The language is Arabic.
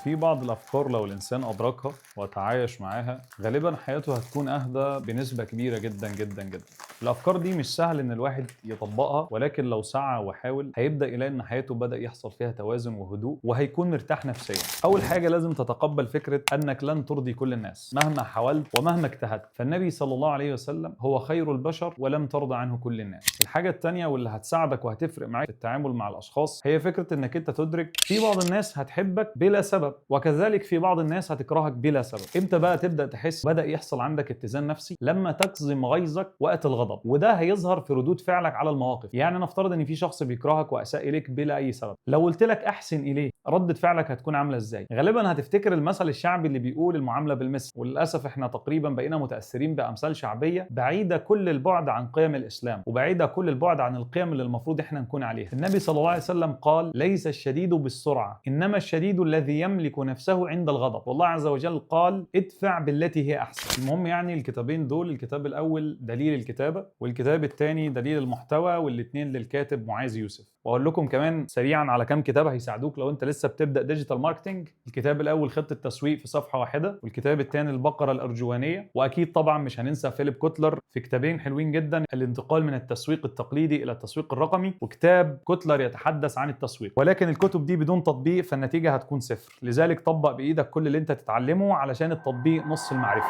في بعض الأفكار لو الإنسان أدركها وتعايش معاها غالبا حياته هتكون أهدى بنسبة كبيرة جدا جدا جدا. الأفكار دي مش سهل إن الواحد يطبقها، ولكن لو سعى وحاول هيبدأ يلاقي إن حياته بدأ يحصل فيها توازن وهدوء وهيكون مرتاح نفسيا. أول حاجة لازم تتقبل فكرة أنك لن ترضي كل الناس مهما حاولت ومهما اجتهدت، فالنبي صلى الله عليه وسلم هو خير البشر ولم ترضى عنه كل الناس. الحاجة التانية واللي هتساعدك وهتفرق معاك في التعامل مع الأشخاص هي فكرة إنك أنت تدرك في بعض الناس هتحبك بلا سبب، وكذلك في بعض الناس هتكرهك بلا سبب. امتى بقى تبدا تحس بدا يحصل عندك اتزان نفسي؟ لما تكظم غيظك وقت الغضب، وده هيظهر في ردود فعلك على المواقف. يعني نفترض ان في شخص بيكرهك واساء اليك بلا اي سبب، لو قلت لك احسن اليه ردة فعلك هتكون عامله ازاي؟ غالبا هتفتكر المثل الشعبي اللي بيقول المعامله بالمثل، وللاسف احنا تقريبا بقينا متاثرين بامثال شعبيه بعيده كل البعد عن قيم الاسلام وبعيده كل البعد عن القيم اللي المفروض احنا نكون عليها. النبي صلى الله عليه وسلم قال: ليس الشديد بالسرعه انما الشديد الذي يملك نفسه عند الغضب. والله عز وجل قال: ادفع بالتي هي احسن. المهم يعني الكتابين دول، الكتاب الاول دليل الكتابه والكتاب الثاني دليل المحتوى، والاثنين للكاتب معاذ يوسف. واقول لكم كمان سريعا على كام كتاب هيساعدوك لو انت لسه بتبدا ديجيتال ماركتنج. الكتاب الاول خطه تسويق في صفحه واحده، والكتاب الثاني البقره الارجوانيه. واكيد طبعا مش هننسى فيليب كوتلر في كتابين حلوين جدا: الانتقال من التسويق التقليدي الى التسويق الرقمي، وكتاب كوتلر يتحدث عن التسويق. ولكن الكتب دي بدون تطبيق فالنتيجه هتكون صفر، لذلك طبق بايدك كل اللي انت تتعلمه علشان التطبيق نص المعرفه.